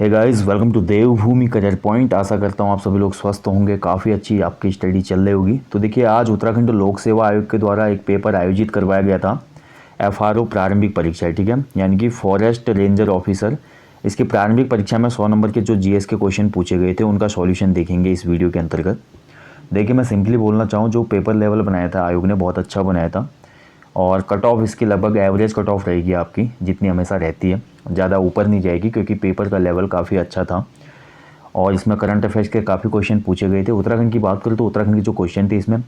Hey guys, welcome to Devbhoomi Career Point. आशा करता हूँ आप सभी लोग स्वस्थ होंगे, काफ़ी अच्छी आपकी स्टडी चल रही होगी। तो देखिए, आज उत्तराखंड लोक सेवा आयोग के द्वारा एक पेपर आयोजित करवाया गया था। एफआरओ प्रारंभिक परीक्षा, ठीक है, यानी कि फॉरेस्ट रेंजर ऑफिसर। इसकी प्रारंभिक परीक्षा में 100 नंबर के जो जीएस के क्वेश्चन पूछे गए थे उनका सॉल्यूशन देखेंगे इस वीडियो के अंतर्गत। देखिए, मैं सिंपली बोलना चाहूँ, जो पेपर लेवल बनाया था आयोग ने बहुत अच्छा बनाया था। और कट ऑफ इसकी लगभग एवरेज कट ऑफ रहेगी आपकी, जितनी हमेशा रहती है, ज़्यादा ऊपर नहीं जाएगी क्योंकि पेपर का लेवल काफ़ी अच्छा था। और इसमें करंट अफेयर्स के काफ़ी क्वेश्चन पूछे गए थे। उत्तराखंड की बात करूँ तो उत्तराखंड के जो क्वेश्चन थे इसमें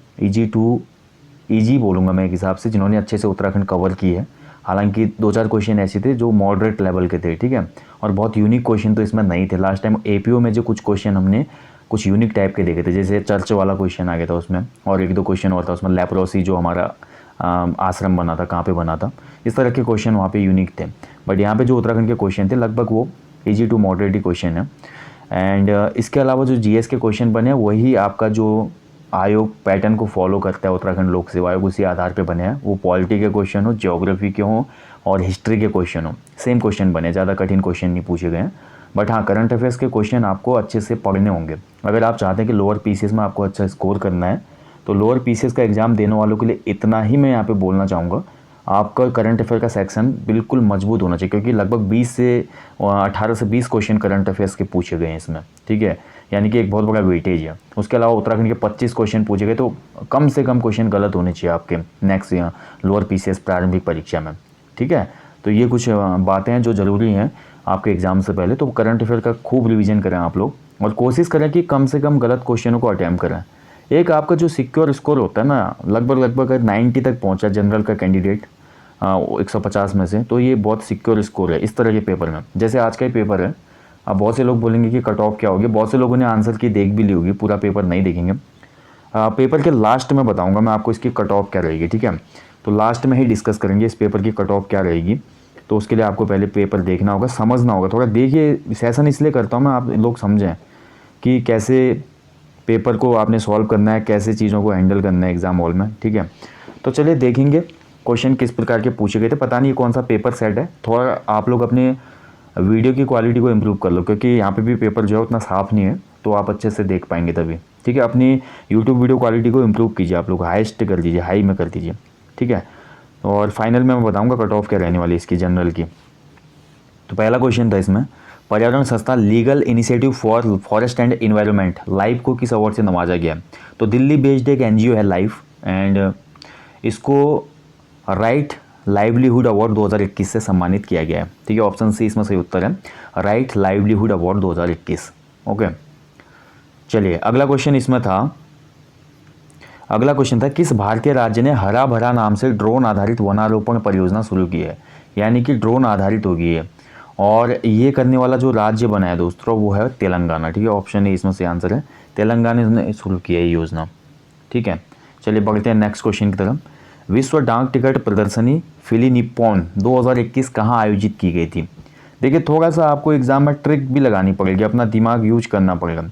ईजी बोलूँगा मैं एक हिसाब से, जिन्होंने अच्छे से उत्तराखंड कवर की है। हालांकि 2-4 क्वेश्चन ऐसे थे जो मॉडरेट लेवल के थे, ठीक है, और बहुत यूनिक क्वेश्चन तो इसमें नहीं थे। लास्ट टाइम एपीओ में जो कुछ क्वेश्चन हमने कुछ यूनिक टाइप के देखे थे, जैसे चर्च वाला क्वेश्चन आ गया था उसमें, और 1-2 क्वेश्चन और था उसमें, लेप्रोसी जो हमारा आश्रम बना था, कहाँ पे बना था, इस तरह के क्वेश्चन वहाँ पे यूनिक थे। बट यहाँ पे जो उत्तराखंड के क्वेश्चन थे लगभग वो ईजी टू मॉडरेट ही क्वेश्चन है। एंड इसके अलावा जो जीएस के क्वेश्चन बने वही आपका जो आयोग पैटर्न को फॉलो करता है, उत्तराखंड लोक सेवा आयोग, उसी आधार पे बने हैं। वो पॉलिटी के क्वेश्चन हो, ज्योग्राफी के हो और हिस्ट्री के क्वेश्चन हो, सेम क्वेश्चन बने, ज़्यादा कठिन क्वेश्चन नहीं पूछे गए हैं। बट हाँ, करंट अफेयर्स के क्वेश्चन आपको अच्छे से पढ़ने होंगे। अगर आप चाहते हैं कि लोअर पीसीएस में आपको अच्छा स्कोर करना है तो लोअर पीसीएस का एग्ज़ाम देने वालों के लिए इतना ही मैं यहाँ पे बोलना चाहूँगा, आपका करंट अफेयर का सेक्शन बिल्कुल मजबूत होना चाहिए, क्योंकि लगभग 18 से 20 क्वेश्चन करंट अफेयर्स के पूछे गए हैं इसमें, ठीक है, यानी कि एक बहुत बड़ा वेटेज है। उसके अलावा उत्तराखंड के 25 क्वेश्चन पूछे गए, तो कम से कम क्वेश्चन गलत होने चाहिए आपके नेक्स्ट लोअर पीसीएस प्रारंभिक परीक्षा में, ठीक है। तो ये कुछ बातें हैं जो ज़रूरी हैं आपके एग्ज़ाम से पहले। तो करंट अफेयर का खूब रिवीजन करें आप लोग, और कोशिश करें कि कम से कम गलत क्वेश्चनों को अटैम्प्ट करें। एक आपका जो सिक्योर स्कोर होता है ना, लगभग 90 तक पहुंचा जनरल का कैंडिडेट 150 में से, तो ये बहुत सिक्योर स्कोर है इस तरह के पेपर में। जैसे आज का ही पेपर है, अब बहुत से लोग बोलेंगे कि कट ऑफ क्या होगी, बहुत से लोगों ने आंसर की देख भी ली होगी, पूरा पेपर नहीं देखेंगे। पेपर के लास्ट में बताऊंगा मैं आपको इसकी कट ऑफ क्या रहेगी, ठीक है। तो लास्ट में ही डिस्कस करेंगे इस पेपर की कट ऑफ क्या रहेगी। तो उसके लिए आपको पहले पेपर देखना होगा, समझना होगा थोड़ा। देखिए, सेशन इसलिए करता हूँ मैं, आप लोग समझें कि कैसे पेपर को आपने सॉल्व करना है, कैसे चीज़ों को हैंडल करना है एग्ज़ाम हॉल में, ठीक है। तो चलिए देखेंगे क्वेश्चन किस प्रकार के पूछे गए थे। पता नहीं कौन सा पेपर सेट है, थोड़ा आप लोग अपने वीडियो की क्वालिटी को इम्प्रूव कर लो, क्योंकि यहाँ पे भी पेपर जो है उतना साफ़ नहीं है, तो आप अच्छे से देख पाएंगे तभी, ठीक है। अपनी यूट्यूब वीडियो क्वालिटी को इम्प्रूव कीजिए, आप लोग हाईएस्ट कर दीजिए, हाई में कर दीजिए, ठीक है। और फाइनल में मैं बताऊँगा कट ऑफ क्या रहने वाली इसकी जनरल की। तो पहला क्वेश्चन था इसमें, पर्यावरण संस्था legal initiative for forest and environment life को किस अवार्ड से नवाजा गया। तो दिल्ली बेस्ड एक एनजीओ है लाइफ, एंड इसको राइट लाइवलीहुड अवार्ड 2021 से सम्मानित किया गया है, ठीक है। ऑप्शन सी इसमें सही उत्तर है, राइट लाइवलीहुड अवार्ड 2021। ओके, चलिए अगला क्वेश्चन इसमें था, अगला क्वेश्चन था, किस भारतीय राज्य ने हरा भरा नाम से ड्रोन आधारित वनारोपण परियोजना शुरू की है। यानी कि ड्रोन आधारित होगी ये, और ये करने वाला जो राज्य बना है दोस्तों वो है तेलंगाना, ठीक है। ऑप्शन ए इसमें से आंसर है, तेलंगाना ने शुरू की है ये योजना, ठीक है। चलिए बढ़ते हैं नेक्स्ट क्वेश्चन की तरफ। विश्व डाक टिकट प्रदर्शनी फिलिनिपॉन 2021 कहाँ आयोजित की गई थी। देखिए, थोड़ा सा आपको एग्जाम में ट्रिक भी लगानी पड़ेगी, अपना दिमाग यूज करना पड़ेगा।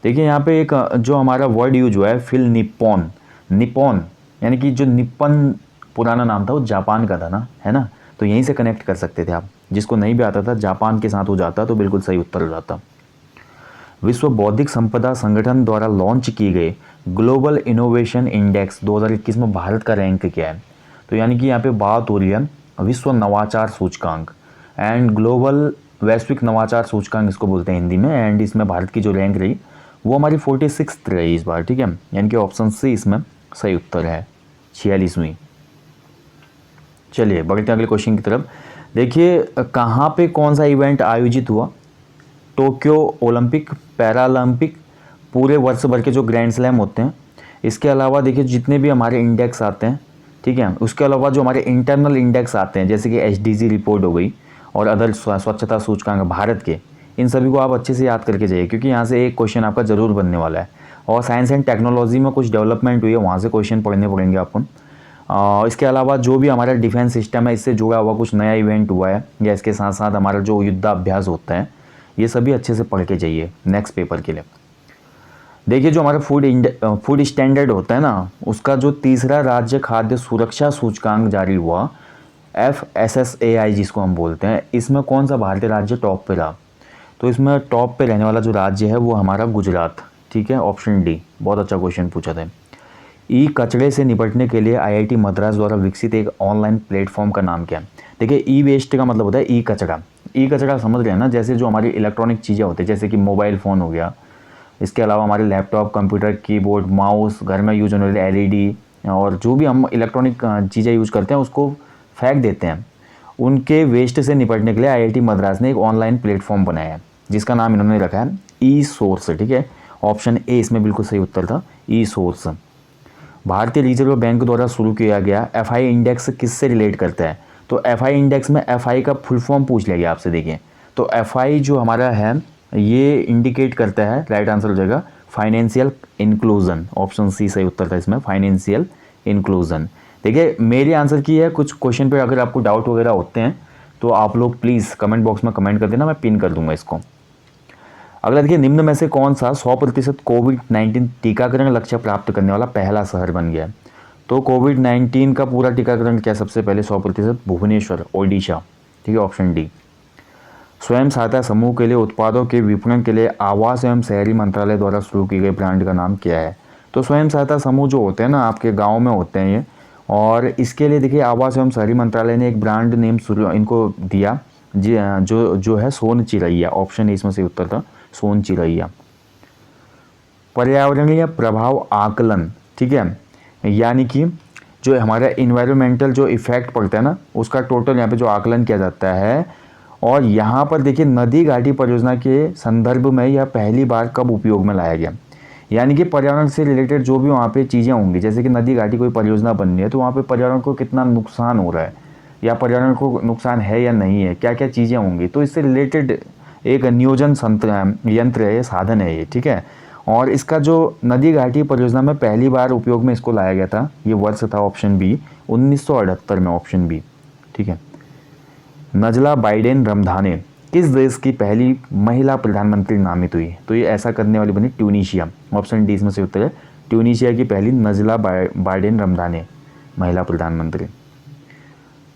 देखिए, यहाँ पे एक जो हमारा वर्ड यूज हुआ है फिल निपॉन, निपॉन यानी कि जो निप्पन पुराना नाम था वो जापान का था ना, है ना, तो यहीं से कनेक्ट कर सकते थे आप। जिसको नहीं भी आता था जापान के साथ हो जाता तो बिल्कुल सही उत्तर हो जाता। विश्व बौद्धिक संपदा संगठन द्वारा लॉन्च की गई ग्लोबल इनोवेशन इंडेक्स 2021 में भारत का रैंक क्या है। तो यानी कि यहाँ पे बात हो रही है विश्व नवाचार सूचकांक, एंड ग्लोबल वैश्विक नवाचार सूचकांक इसको बोलते हैं हिंदी में। एंड इसमें भारत की जो रैंक रही वो हमारी 46 रही इस बार, ठीक है। यानी कि ऑप्शन सी इसमें सही उत्तर है, 46वीं। चलिए बढ़ते हैं अगले क्वेश्चन की तरफ। देखिए, कहाँ पे कौन सा इवेंट आयोजित हुआ। टोक्यो ओलंपिक, पैरालंपिक, पूरे वर्ष भर के जो ग्रैंड स्लैम होते हैं, इसके अलावा देखिए जितने भी हमारे इंडेक्स आते हैं, ठीक है, उसके अलावा जो हमारे इंटरनल इंडेक्स आते हैं जैसे कि एचडीजी रिपोर्ट हो गई और अदर स्वच्छता सूचकांक भारत के, इन सभी को आप अच्छे से याद करके जाइए, क्योंकि यहाँ से एक क्वेश्चन आपका ज़रूर बनने वाला है। और साइंस एंड टेक्नोलॉजी में कुछ डेवलपमेंट हुई है, वहाँ से क्वेश्चन पढ़ने पड़ेंगे आपको। इसके अलावा जो भी हमारा डिफेंस सिस्टम है, इससे जुड़ा हुआ कुछ नया इवेंट हुआ है, या इसके साथ साथ हमारा जो युद्धाभ्यास होता है, ये सभी अच्छे से पढ़ के जाइए नेक्स्ट पेपर के लिए। देखिए, जो हमारा फूड स्टैंडर्ड होता है ना, उसका जो तीसरा राज्य खाद्य सुरक्षा सूचकांक जारी हुआ, FSSAI जिसको हम बोलते हैं, इसमें कौन सा भारतीय राज्य टॉप पे रहा। तो इसमें टॉप पे रहने वाला जो राज्य है वो हमारा गुजरात, ठीक है, ऑप्शन डी। बहुत अच्छा क्वेश्चन पूछा था। ई कचरे से निपटने के लिए आईआईटी मद्रास द्वारा विकसित एक ऑनलाइन प्लेटफॉर्म का नाम क्या है? देखिए, ई वेस्ट का मतलब होता है ई कचरा। ई कचरा समझ रहे हैं ना, जैसे जो हमारी इलेक्ट्रॉनिक चीज़ें होती है, जैसे कि मोबाइल फ़ोन हो गया, इसके अलावा हमारे लैपटॉप, कंप्यूटर, कीबोर्ड, माउस, घर में यूज होने वाले एलईडी और जो भी हम इलेक्ट्रॉनिक चीज़ें यूज़ करते हैं उसको फेंक देते हैं। उनके वेस्ट से निपटने के लिए आईआईटी मद्रास ने एक ऑनलाइन प्लेटफॉर्म बनाया है जिसका नाम इन्होंने रखा है ई सोर्स, ठीक है। ऑप्शन ए इसमें बिल्कुल सही उत्तर था, ई सोर्स। भारतीय रिजर्व बैंक द्वारा शुरू किया गया एफआई इंडेक्स किससे रिलेट करता है? तो एफआई इंडेक्स में एफआई का फुल फॉर्म पूछ लिया गया आपसे। देखिए, तो एफआई जो हमारा है ये इंडिकेट करता है, राइट आंसर हो जाएगा फाइनेंशियल इंक्लूजन। ऑप्शन सी सही उत्तर था इसमें, फाइनेंशियल इंक्लूजन। देखिए, मेरे आंसर की है, कुछ क्वेश्चन पे अगर आपको डाउट वगैरह होते हैं तो आप लोग प्लीज़ कमेंट बॉक्स में कमेंट कर देना, मैं पिन कर दूंगा इसको। अगला देखिए, निम्न में से कौन सा 100% कोविड-19 टीकाकरण लक्ष्य प्राप्त करने वाला पहला शहर बन गया? तो कोविड-19 का पूरा टीकाकरण क्या सबसे पहले 100%? भुवनेश्वर, ओडिशा, ठीक है, ऑप्शन डी। स्वयं सहायता समूह के लिए उत्पादों के विपणन के लिए आवास एवं शहरी मंत्रालय द्वारा शुरू की गई ब्रांड का नाम क्या है? तो स्वयं सहायता समूह जो होते हैं ना, आपके गाँव में होते हैं ये, और इसके लिए देखिए आवास एवं शहरी मंत्रालय ने एक ब्रांड नेम शुरू इनको दिया, जो है सोन चिरैया। ऑप्शन ए इसमें से उत्तर था, सोन चिरैया। पर्यावरणीय प्रभाव आकलन, ठीक है, यानी कि जो हमारा इन्वायरमेंटल जो इफेक्ट पड़ता है ना, उसका टोटल यहाँ पे जो आकलन किया जाता है। और यहाँ पर देखिए, नदी घाटी परियोजना के संदर्भ में यह पहली बार कब उपयोग में लाया गया? यानी कि पर्यावरण से रिलेटेड जो भी वहाँ पे चीज़ें होंगी, जैसे कि नदी घाटी कोई परियोजना बन रही है तो वहाँ पे पर्यावरण को कितना नुकसान हो रहा है या पर्यावरण को नुकसान है या नहीं है, क्या क्या चीज़ें होंगी, तो इससे रिलेटेड एक नियोजन यंत्र है, साधन है ये, ठीक है। और इसका जो नदी घाटी परियोजना में पहली बार उपयोग में इसको लाया गया था, ये वर्ष था ऑप्शन बी 1978 में, ऑप्शन बी, ठीक है। नजला बाइडेन रमधाने किस देश की पहली महिला प्रधानमंत्री नामित हुई? तो ये ऐसा करने वाली बनी ट्यूनीशिया। ऑप्शन डी इसमें से उत्तर है, ट्यूनीशिया की पहली नजला बाइडेन रमधाने महिला प्रधानमंत्री।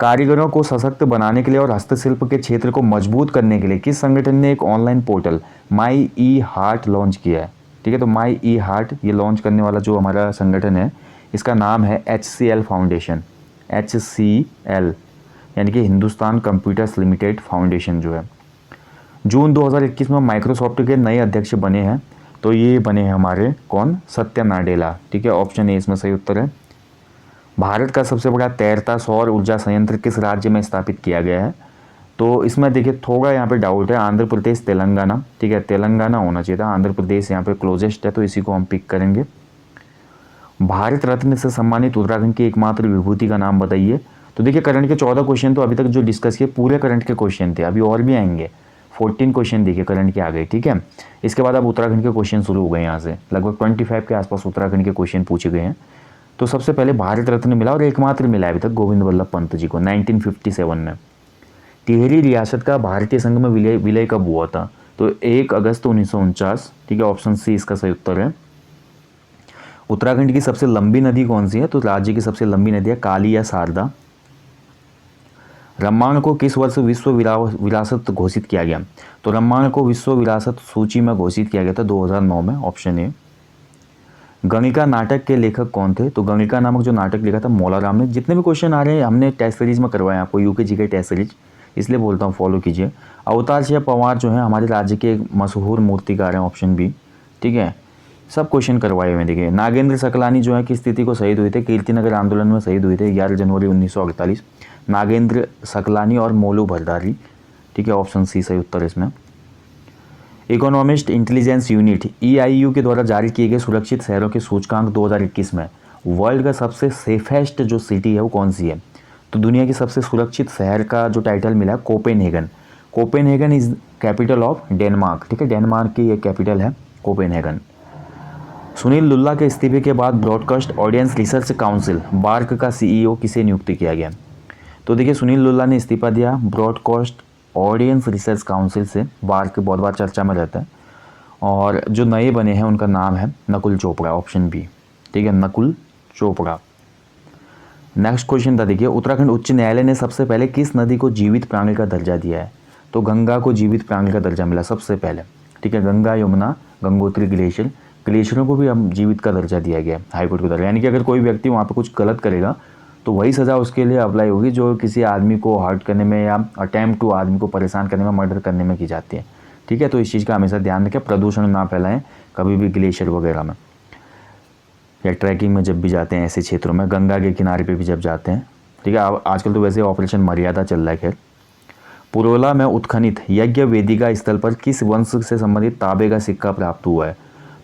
कारीगरों को सशक्त बनाने के लिए और हस्तशिल्प के क्षेत्र को मजबूत करने के लिए किस संगठन ने एक online portal my E heart launch किया है? ठीक है, तो माई ई हार्ट ये लॉन्च करने वाला जो हमारा संगठन है, इसका नाम है HCL फाउंडेशन। HCL यानी कि हिंदुस्तान कंप्यूटर्स लिमिटेड फाउंडेशन जो है। जून 2021 में माइक्रोसॉफ्ट के नए अध्यक्ष बने हैं, तो ये बने हैं हमारे कौन? सत्या नाडेला, ठीक है, ऑप्शन ए इसमें सही उत्तर है। भारत का सबसे बड़ा तैरता सौर ऊर्जा संयंत्र किस राज्य में स्थापित किया गया है? तो इसमें देखिए थोड़ा यहाँ पे डाउट है, आंध्र प्रदेश, तेलंगाना, ठीक है, तेलंगाना होना चाहिए था, आंध्र प्रदेश यहाँ पे क्लोजेस्ट है तो इसी को हम पिक करेंगे। भारत रत्न से सम्मानित उत्तराखंड की एकमात्र विभूति का नाम बताइए। तो देखिए, करंट के 14 क्वेश्चन तो अभी तक जो डिस्कस किए पूरे करंट के क्वेश्चन थे, अभी और भी आएंगे। 14 क्वेश्चन देखिए करंट के आ गए, ठीक है। इसके बाद अब उत्तराखंड के क्वेश्चन शुरू हो गए, यहाँ से लगभग 25 के आसपास उत्तराखंड के क्वेश्चन पूछे गए हैं। तो सबसे पहले भारत रत्न मिला और एकमात्र मिला है अभी तक गोविंद वल्लभ पंत जी को 1957 में। टिहरी रियासत का भारतीय संघ में विलय कब हुआ था? तो 1 अगस्त 1949, ठीक है, ऑप्शन सी इसका सही उत्तर है। उत्तराखंड की सबसे लंबी नदी कौन सी है? तो राज्य की सबसे लंबी नदी है काली या शारदा। रामायण को किस वर्ष विश्व विरासत घोषित किया गया? तो रामायण को विश्व विरासत सूची में घोषित किया गया था 2009 में, ऑप्शन ए। गणिका नाटक के लेखक कौन थे? तो गणिका नामक जो नाटक लिखा था मौला राम ने। जितने भी क्वेश्चन आ रहे हैं हमने टेस्ट सीरीज में करवाए आपको, यूकेजी के टेस्ट सीरीज, इसलिए बोलता हूँ फॉलो कीजिए। अवतार सिंह पवार जो है हमारे राज्य के एक मशहूर मूर्तिकार हैं, ऑप्शन बी, ठीक है, सब क्वेश्चन करवाए हुए। देखिए, नागेंद्र सकलानी जो है किस स्थिति को शहीद हुए थे? कीर्तिनगर आंदोलन में शहीद हुए थे 11 जनवरी 1948। नागेंद्र सकलानी और मोलू भरदारी, ठीक है, ऑप्शन सी सही उत्तर इसमें। इकोनॉमिस्ट इंटेलिजेंस यूनिट EIU के द्वारा जारी किए गए सुरक्षित शहरों के सूचकांक 2021 में वर्ल्ड का सबसे सेफेस्ट जो सिटी है वो कौन सी है? तो दुनिया की सबसे सुरक्षित शहर का जो टाइटल मिला है Copenhagen. Copenhagen is capital of Denmark, ठीक है, डेनमार्क की ये कैपिटल है कोपेनहेगन। सुनील लुल्ला के इस्तीफे के बाद broadcast audience research council BARC का CEO किसे नियुक्त किया गया? तो देखिए, सुनील लुल्ला ने इस्तीफा दिया ब्रॉडकास्ट ऑडियंस रिसर्च काउंसिल से, बार्क बहुत बार चर्चा में रहता है, और जो नए बने हैं उनका नाम है नकुल चोपड़ा, ऑप्शन बी, ठीक है, नकुल चोपड़ा। नेक्स्ट क्वेश्चन था, देखिए, उत्तराखंड उच्च न्यायालय ने सबसे पहले किस नदी को जीवित प्राणी का दर्जा दिया है? तो गंगा को जीवित प्राणी का दर्जा मिला सबसे पहले, ठीक है। गंगा, यमुना, गंगोत्री, ग्लेशियर, ग्लेशियरों को भी हम जीवित का दर्जा दिया गया हाईकोर्ट के द्वारा। यानी कि अगर कोई व्यक्ति वहाँ पे कुछ गलत करेगा तो वही सज़ा उसके लिए अप्लाई होगी जो किसी आदमी को हर्ट करने में या अटैम्प्ट टू आदमी को परेशान करने में, मर्डर करने में की जाती है, ठीक है। तो इस चीज़ का हमेशा ध्यान रखें, प्रदूषण ना फैलाएं कभी भी ग्लेशियर वगैरह में, या ट्रैकिंग में जब भी जाते हैं ऐसे क्षेत्रों में, गंगा के किनारे पे भी जब जाते हैं, ठीक है। अब आजकल तो वैसे ऑपरेशन मर्यादा चल रहा है। खैर, पुरोला में उत्खनित यज्ञ वेदिका स्थल पर किस वंश से संबंधित तांबे का सिक्का प्राप्त हुआ है?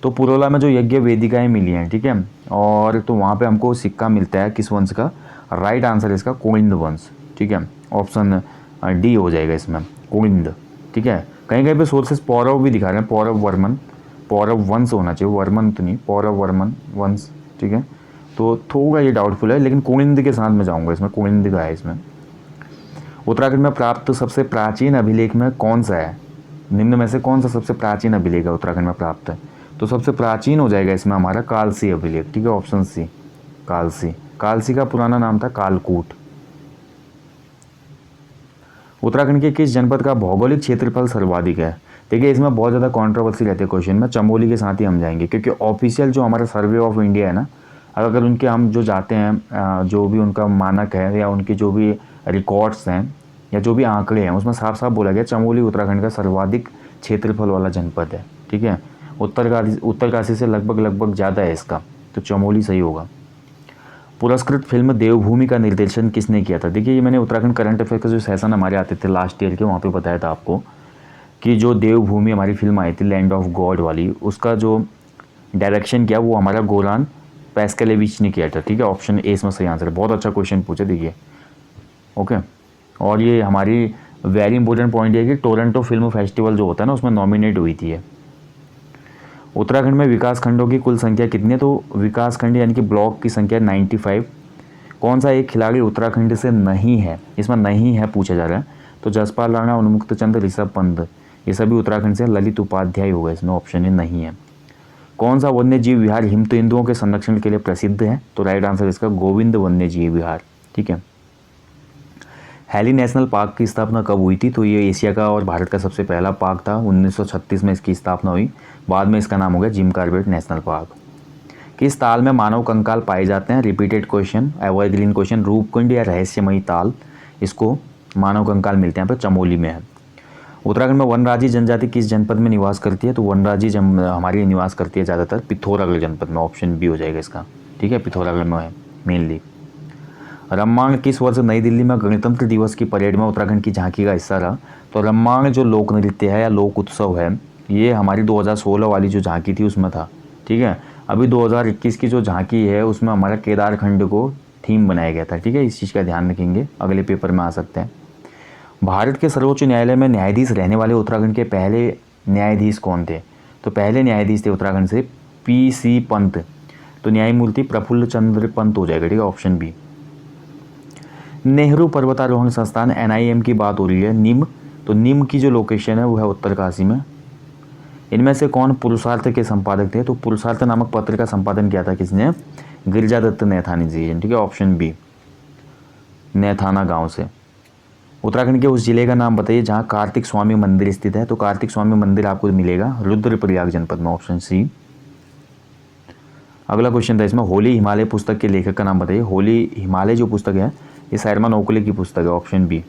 तो पुरोला में जो यज्ञ वेदिकाएँ मिली हैं, ठीक है, और तो वहाँ पे हमको सिक्का मिलता है किस वंश का? राइट आंसर इसका कुलिंद वंश, ठीक है। ऑप्शन डी हो जाएगा इसमें, कुलिंद, ठीक है। कहीं कहीं पे सोर्सेस पौरव भी दिखा रहे हैं, पौरव वर्मन, पौरव वंश होना चाहिए, वर्मन तो नहीं, पौरव वर्मन वंश, ठीक है। तो थोड़ा ये डाउटफुल है, लेकिन कुलिंद के साथ में जाऊँगा इसमें, कुलिंद का है इसमें। उत्तराखंड में प्राप्त सबसे प्राचीन अभिलेख में कौन सा है? निम्न में से कौन सा सबसे प्राचीन अभिलेख है उत्तराखंड में प्राप्त है? तो सबसे प्राचीन हो जाएगा इसमें हमारा कालसी अभिलेख, ठीक है, ऑप्शन सी, कालसी। कालसी का पुराना नाम था कालकूट। उत्तराखंड के किस जनपद का भौगोलिक क्षेत्रफल सर्वाधिक है? देखिए, इसमें बहुत ज़्यादा कंट्रोवर्सी रहती है क्वेश्चन में, चमोली के साथ ही हम जाएंगे, क्योंकि ऑफिशियल जो हमारा सर्वे ऑफ इंडिया है ना, अगर उनके हम जो जाते हैं, जो भी उनका मानक है या उनकी जो भी रिकॉर्ड्स हैं या जो भी आंकड़े हैं, उसमें साफ साफ बोला गया चमोली उत्तराखंड का सर्वाधिक क्षेत्रफल वाला जनपद है, ठीक है। उत्तरकाशी से लगभग ज़्यादा है इसका, तो चमोली सही होगा। पुरस्कृत फिल्म देवभूमि का निर्देशन किसने किया था? देखिए, ये मैंने उत्तराखंड करंट अफेयर का जो सेशन हमारे आते थे लास्ट ईयर के, वहाँ पे बताया था आपको कि जो देवभूमि हमारी फिल्म आई थी लैंड ऑफ गॉड वाली, उसका जो डायरेक्शन किया वो हमारा गोरान पैस्केलेविच ने किया था, ठीक है। ऑप्शन ए इसमें सही आंसर है। बहुत अच्छा क्वेश्चन पूछे, देखिए, ओके। और ये हमारी वेरी इंपॉर्टेंट पॉइंट है कि टोरंटो फिल्म फेस्टिवल जो होता है ना, उसमें नॉमिनेट हुई थी ये। उत्तराखंड में विकास खंडों की कुल संख्या कितनी है? तो विकास खंड यानी कि ब्लॉक की संख्या 95। कौन सा एक खिलाड़ी उत्तराखंड से नहीं है? इसमें नहीं है पूछा जा रहा है, तो जसपाल राणा, उन्मुक्त चंद्र, ऋषभ पंत, ये सभी उत्तराखंड से। ललित उपाध्याय होगा इसमें, ऑप्शन ए नहीं है। कौन सा वन्य जीव विहार हिम तेंदुओं के संरक्षण के लिए प्रसिद्ध है? तो राइट आंसर इसका गोविंद वन्य जीव विहार, ठीक है। हैली नेशनल पार्क की स्थापना कब हुई थी? तो ये एशिया का और भारत का सबसे पहला पार्क था, 1936 में इसकी स्थापना हुई। बाद में इसका नाम हो गया जिम कॉर्बेट नेशनल पार्क। किस ताल में मानव कंकाल पाए जाते हैं? Repeated question, evergreen question. Roopkund या रहस्यमयी ताल, इसको मानव कंकाल मिलते हैं यहाँ पर, चमोली में है। उत्तराखंड में वनराजी जनजाति किस जनपद में निवास करती है? तो वनराजी हमारी निवास करती है ज़्यादातर पिथौरागढ़ जनपद में, ऑप्शन बी हो जाएगा इसका, ठीक है, पिथौरागढ़ में है मेनली। रम्माण किस वर्ष नई दिल्ली में गणतंत्र दिवस की परेड में उत्तराखंड की झांकी का हिस्सा रहा? तो रम्माण जो लोक नृत्य है या लोक उत्सव है, ये हमारी 2016 वाली जो झांकी थी उसमें था, ठीक है। अभी 2021 की जो झांकी है उसमें हमारा केदारखंड को थीम बनाया गया था, ठीक है। इस चीज़ का ध्यान रखेंगे, अगले पेपर में आ सकते हैं। भारत के सर्वोच्च न्यायालय में न्यायाधीश रहने वाले उत्तराखंड के पहले न्यायाधीश कौन थे? तो पहले न्यायाधीश थे उत्तराखंड से PC पंत, तो न्यायमूर्ति प्रफुल्ल चंद्र पंत हो जाएगा, ठीक है, ऑप्शन बी। नेहरू पर्वतारोहण संस्थान NIM की बात हो रही है, निम, तो निम की जो लोकेशन है वो है उत्तरकाशी में। इनमें से कौन पुरुषार्थ के संपादक थे? तो पुरुषार्थ नामक पत्र का संपादन किया था किसने? गिरिजा दत्त नैथानी जी, ठीक है, ऑप्शन बी, नैथाना गांव से। उत्तराखंड के उस जिले का नाम बताइए जहां कार्तिक स्वामी मंदिर स्थित है। तो कार्तिक स्वामी मंदिर आपको मिलेगा रुद्रप्रयाग जनपद में, ऑप्शन सी। अगला क्वेश्चन था इसमें, होली हिमालय पुस्तक के लेखक का नाम बताइए। होली हिमालय जो पुस्तक है ये सायरमन ओकले की पुस्तक है, ऑप्शन बी।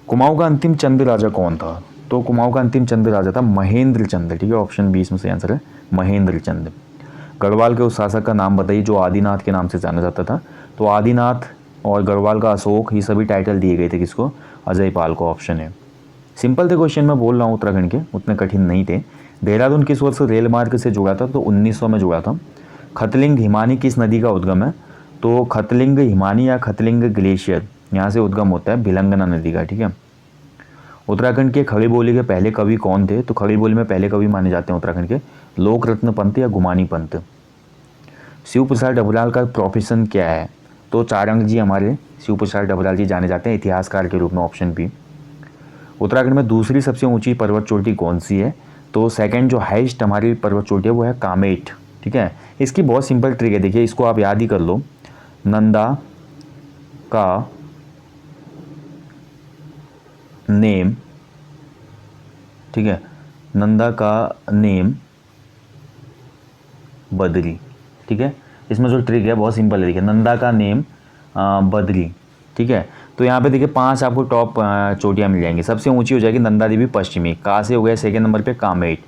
कुमाऊं का अंतिम चंद राजा कौन था? तो कुमाऊं का अंतिम चंद राजा था महेंद्र चंद, ठीक है, ऑप्शन बी इसमें सही आंसर है, महेंद्र चंद। गढ़वाल के उस शासक का नाम बताइए जो आदिनाथ के नाम से जाना जाता था। तो आदिनाथ और गढ़वाल का अशोक, ये सभी टाइटल दिए गए थे किसको? अजय पाल को, ऑप्शन है। सिंपल थे क्वेश्चन, मैं बोल रहा हूँ उत्तराखंड के, उतने कठिन नहीं थे। देहरादून किस वर्ष रेल मार्ग से जुड़ा था? तो 1900 में जुड़ा था। खतलिंग हिमानी किस नदी का उद्गम है? तो खतलिंग हिमानी या खतलिंग ग्लेशियर यहाँ से उद्गम होता है भिलंगना नदी का, ठीक है। उत्तराखंड के खड़ी बोली के पहले कवि कौन थे? तो खड़ी बोली में पहले कवि माने जाते हैं उत्तराखंड के लोक रत्न पंत या गुमानी पंत। शिव प्रसाद डबराल का प्रोफेशन क्या है? तो चारंग जी हमारे शिव प्रसाद डबराल जी जाने जाते हैं इतिहासकार के रूप में, ऑप्शन बी। उत्तराखंड में दूसरी सबसे ऊंची पर्वत चोटी कौन सी है? तो सेकंड जो हाईएस्ट हमारी पर्वत चोटी है वो है कामेट, ठीक है। इसकी बहुत सिंपल ट्रिक है, देखिए इसको आप याद ही कर लो। नंदा का नेम, ठीक है, नंदा का नेम बद्री, ठीक है। इसमें जो ट्रिक है बहुत सिंपल है, देखिए नंदा का नेम बद्री, ठीक है। तो यहाँ पे देखिए 5 आपको टॉप चोटियाँ मिल जाएंगी। सबसे ऊंची हो जाएगी नंदा देवी पश्चिमी, का से हो गया सेकंड नंबर पे कामेट,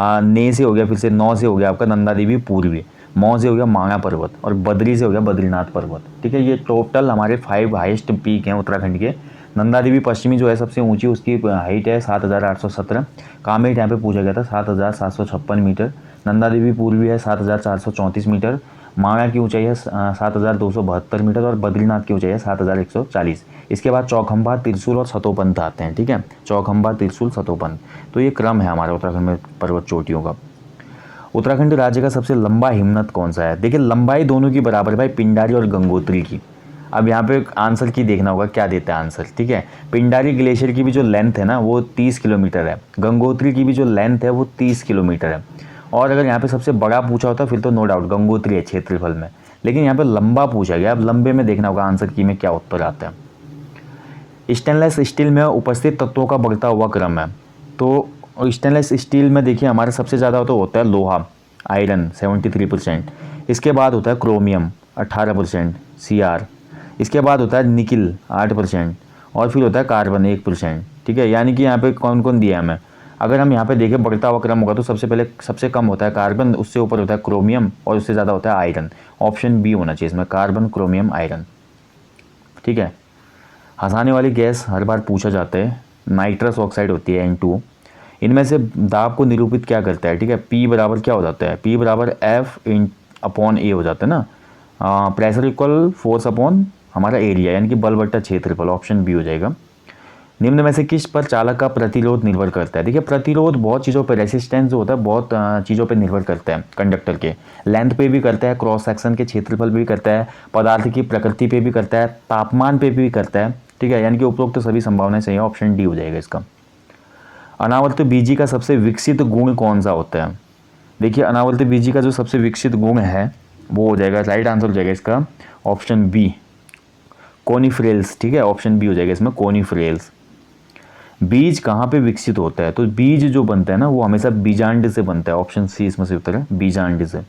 ने से हो गया, फिर से नौ से हो गया आपका नंदा देवी पूर्वी, मौ से हो गया माणा पर्वत, और बद्री से हो गया बद्रीनाथ पर्वत, ठीक है। ये टोटल हमारे 5 हाईएस्ट पीक हैं उत्तराखंड के। नंदा देवी पश्चिमी जो है सबसे ऊंची, उसकी हाइट है 7,817। कामेट यहाँ पे पूछा गया था 7,756 मीटर। नंदा देवी पूर्वी है 7,434 मीटर। माणा की ऊंचाई है 7,272 मीटर, और बद्रीनाथ की ऊंचाई है 7,140। इसके बाद चौखंबा, त्रिशूल और सतोपंथ आते हैं, ठीक है। चौखंबा, त्रिशूल, सतोपंथ, तो ये क्रम है हमारे उत्तराखंड में पर्वत चोटियों का। उत्तराखंड राज्य का सबसे लंबा हिमनद कौन सा है? देखिए लंबाई दोनों की बराबर है भाई, पिंडारी और गंगोत्री की। अब यहाँ पे आंसर की देखना होगा क्या देता है आंसर, ठीक है। पिंडारी ग्लेशियर की भी जो लेंथ है ना वो 30 किलोमीटर है, गंगोत्री की भी जो लेंथ है वो 30 किलोमीटर है। और अगर यहाँ पे सबसे बड़ा पूछा होता फिर तो नो डाउट गंगोत्री है क्षेत्रफल में, लेकिन यहाँ पे लंबा पूछा गया। अब लंबे में देखना होगा आंसर की में क्या उत्तर आता है। स्टेनलेस स्टील में उपस्थित तत्वों का बढ़ता हुआ क्रम है। तो स्टेनलेस स्टील में देखिए हमारा सबसे ज़्यादा तो होता है लोहा, आयरन 73%। इसके बाद होता है क्रोमियम 18%, Cr। इसके बाद होता है निकिल 8%, और फिर होता है कार्बन 1%, ठीक है। यानी कि यहाँ पे कौन कौन दिया है हमें, अगर हम यहाँ पे देखें बढ़ता हुआ क्रम होगा तो सबसे पहले सबसे कम होता है कार्बन, उससे ऊपर होता है क्रोमियम, और उससे ज़्यादा होता है आयरन। ऑप्शन बी होना चाहिए इसमें, कार्बन, क्रोमियम, आयरन, ठीक है। हंसाने वाली गैस हर बार पूछा जाता है, नाइट्रस ऑक्साइड होती है N2। इनमें से दाब को निरूपित क्या करता है, ठीक है। P बराबर क्या हो जाता है, P बराबर F/A हो जाता है ना। प्रेशर इक्वल फोर्स अपॉन हमारा एरिया, यानी कि बल बट्टा क्षेत्रफल, ऑप्शन बी हो जाएगा। निम्न में से किस पर चालक का प्रतिरोध निर्भर करता है? देखिए प्रतिरोध बहुत चीज़ों पर, रेसिस्टेंस जो होता है बहुत चीज़ों पर निर्भर करता है। कंडक्टर के लेंथ पे भी करता है, क्रॉस सेक्शन के क्षेत्रफल पे भी करता है, पदार्थ की प्रकृति पे भी करता है, तापमान पे भी करता है, ठीक है। यानी कि उपरोक्त तो सभी संभावनाएं सही है, ऑप्शन डी हो जाएगा इसका। अनावर्त बीजी का सबसे विकसित गुण कौन सा होता है? देखिए अनावर्त बीजी का जो सबसे विकसित गुण है वो हो जाएगा, राइट आंसर हो जाएगा इसका ऑप्शन बी, कोनिफ्रेल्स, ठीक है। ऑप्शन बी हो जाएगा इसमें, कोनिफ्रेल्स। बीज कहाँ पे विकसित होता है? तो बीज जो बनता है ना वो हमेशा बीजांड से बनता है, ऑप्शन सी इसमें से उत्तर है, बीजांड से।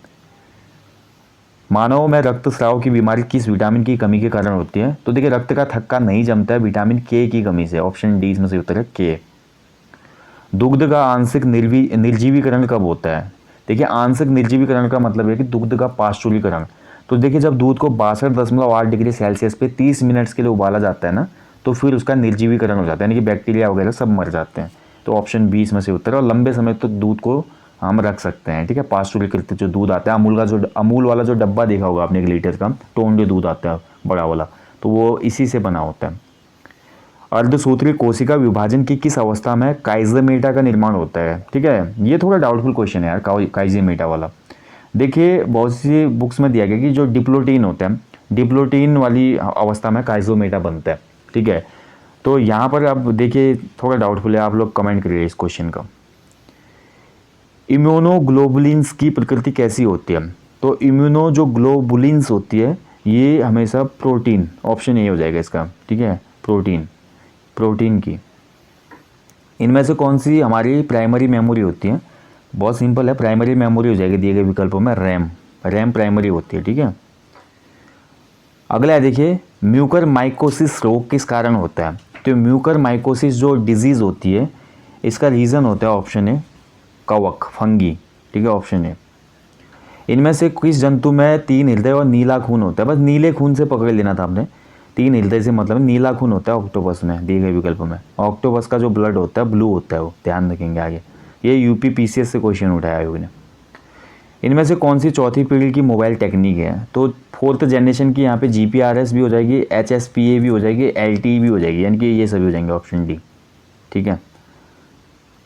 मानव में रक्तस्राव की बीमारी किस विटामिन की कमी के कारण होती है? तो देखिए रक्त का थक्का नहीं जमता है विटामिन के की कमी से, ऑप्शन डी इसमें से उत्तर है के। दुग्ध का आंशिक निर्जीवीकरण कब होता है? देखिए आंशिक निर्जीवीकरण का मतलब है कि दुग्ध का पाश्चुरीकरण। तो देखिए जब दूध को 62.8 डिग्री सेल्सियस पे 30 मिनट्स के लिए उबाला जाता है ना, तो फिर उसका निर्जीवीकरण हो जाता है, यानी कि बैक्टीरिया वगैरह सब मर जाते हैं। तो ऑप्शन बी इसमें से उत्तर है। और लंबे समय तक दूध को हम रख सकते हैं, ठीक है। पाश्चुरीकृत जो दूध आता है, अमूल का जो अमूल वाला जो डब्बा देखा होगा आपने 1 लीटर का टोंड दूध आता है बड़ा वाला, तो वो इसी से बना होता है। अर्धसूत्रीय कोशिका विभाजन की किस अवस्था में काइजेमेटा का निर्माण होता है? ठीक है, ये थोड़ा डाउटफुल क्वेश्चन है यार, काइजेमेटा वाला। देखिए बहुत सी बुक्स में दिया गया कि जो डिप्लोटीन होता है, डिप्लोटीन वाली अवस्था में काइजोमेटा बनता है, ठीक है। तो यहाँ पर आप देखिए थोड़ा डाउटफुल है, आप लोग कमेंट करिए इस क्वेश्चन का। इम्यूनोग्लोबुलिन्स की प्रकृति कैसी होती है? तो इम्यूनो जो ग्लोबुलिन्स होती है ये हमेशा प्रोटीन, ऑप्शन ए हो जाएगा इसका, ठीक है, प्रोटीन की। इनमें से कौन सी हमारी प्राइमरी मेमोरी होती है? बहुत सिंपल है, प्राइमरी मेमोरी हो जाएगी दिए गए विकल्पों में रैम प्राइमरी होती है, ठीक है। अगला है देखिए, म्यूकर माइकोसिस रोग किस कारण होता है? तो म्यूकर माइकोसिस जो डिजीज़ होती है इसका रीज़न होता है ऑप्शन ए कवक, फंगी, ठीक है, ऑप्शन ए। इनमें से किस जंतु में 3 हृदय और नीला खून होता है? बस नीले खून से पकड़ लेना था आपने, 3 हृदय से मतलब नीला खून होता है ऑक्टोपस में, दिए गए विकल्प में। ऑक्टोपस का जो ब्लड होता है ब्लू होता है, वो ध्यान रखेंगे आगे, ये यूपी पीसीएस से क्वेश्चन उठाया आयोग ने। इनमें से कौन सी चौथी पीढ़ी की मोबाइल टेक्निक है? तो 4th जनरेशन की यहाँ पे जीपीआरएस भी हो जाएगी, HSPA भी हो जाएगी, LTE भी हो जाएगी, यानी कि ये सभी हो जाएंगे, ऑप्शन डी, ठीक है।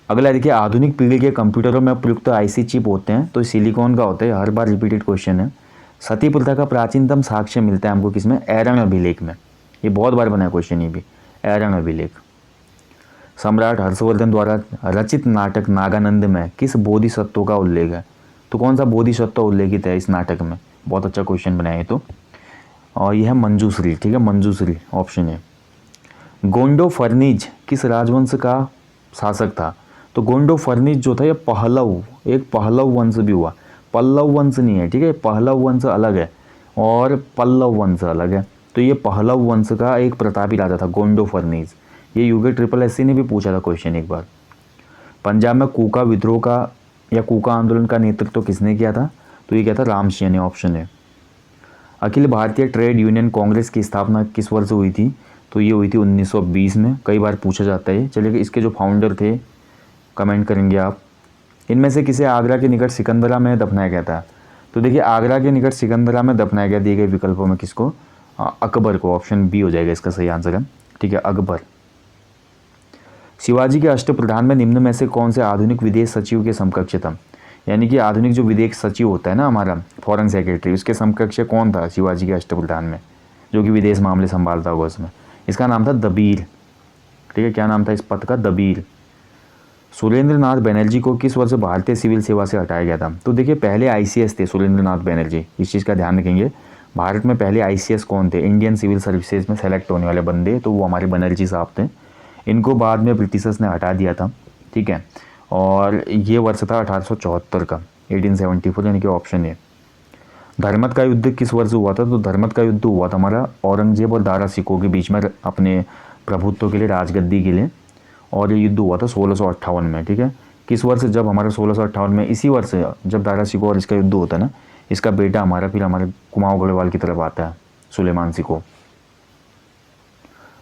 अगला देखिए, आधुनिक पीढ़ी के कंप्यूटरों में प्रयुक्त IC चिप होते हैं, तो सिलिकॉन का होता है, हर बार रिपीटेड क्वेश्चन है। सती प्रथा का प्राचीनतम साक्ष्य मिलता है हमको किसमें? ऐरण अभिलेख में, ये बहुत बार बना है क्वेश्चन, ये भी ऐरण अभिलेख। सम्राट हर्षवर्धन द्वारा रचित नाटक नागानंद में किस बोधिसत्व का उल्लेख है? तो कौन सा बोधिसत्व उल्लेखित है इस नाटक में? बहुत अच्छा क्वेश्चन बनाया है तो, और यह है मंजूश्री, ठीक है, मंजूश्री, ऑप्शन है। गोंडो फर्निज किस राजवंश का शासक था? तो गोंडो फर्निज जो था ये पहलव, एक पहलव वंश भी हुआ, पल्लव वंश नहीं है, ठीक है। पहलव वंश अलग है और पल्लव वंश अलग है। तो ये पहलव वंश का एक प्रतापी राजा था गोंडो फर्निज। ये यूके ट्रिपल एससी ने भी पूछा था क्वेश्चन एक बार। पंजाब में कूका विद्रोह का या कूका आंदोलन का नेतृत्व किसने किया था? तो ये क्या था? राम सिंह ने, ऑप्शन है। अखिल भारतीय ट्रेड यूनियन कांग्रेस की स्थापना किस वर्ष हुई थी? तो ये हुई थी 1920 में। कई बार पूछा जाता है। चलिए, इसके जो फाउंडर थे कमेंट करेंगे आप। इनमें से किसे आगरा के निकट सिकंदरा में दफनाया गया था? तो देखिए, आगरा के निकट सिकंदरा में दफनाया गया दिए गए विकल्पों में किसको? अकबर को। ऑप्शन बी हो जाएगा इसका सही आंसर है, ठीक है, अकबर। शिवाजी के अष्टप्रधान में निम्न में से कौन से आधुनिक विदेश सचिव के समकक्ष था? यानी कि आधुनिक जो विदेश सचिव होता है ना हमारा, फॉरेन सेक्रेटरी, उसके समकक्ष कौन था शिवाजी के अष्टप्रधान में, जो कि विदेश मामले संभालता होगा उसमें? इसका नाम था दबीर, ठीक है। क्या नाम था इस पद का? दबीर। सुरेंद्र नाथ बनर्जी को किस वर्ष भारतीय सिविल सेवा से हटाया गया था? तो देखिए, पहले आईसीएस थे सुरेंद्र नाथ बनर्जी, इस चीज़ का ध्यान रखेंगे। भारत में पहले आईसीएस कौन थे? इंडियन सिविल सर्विसेज में सेलेक्ट होने वाले बंदे, तो वो हमारे बनर्जी साहब थे। इनको बाद में ब्रिटिशर्स ने हटा दिया था, ठीक है। और ये वर्ष था 1874 का, 1874, यानी कि ऑप्शन है। धर्मत का युद्ध किस वर्ष हुआ था? तो धर्मत का युद्ध हुआ था हमारा औरंगजेब और दारा सिकोह के बीच में अपने प्रभुत्व के लिए, राजगद्दी के लिए। और ये युद्ध हुआ था 1658 में, ठीक है। किस वर्ष? जब हमारा 1658 में, इसी वर्ष जब दारा सिकोह और इसका युद्ध होता है ना, इसका बेटा हमारा फिर हमारे कुमाऊं गढ़वाल की तरफ आता है, सुलेमान सिकोह।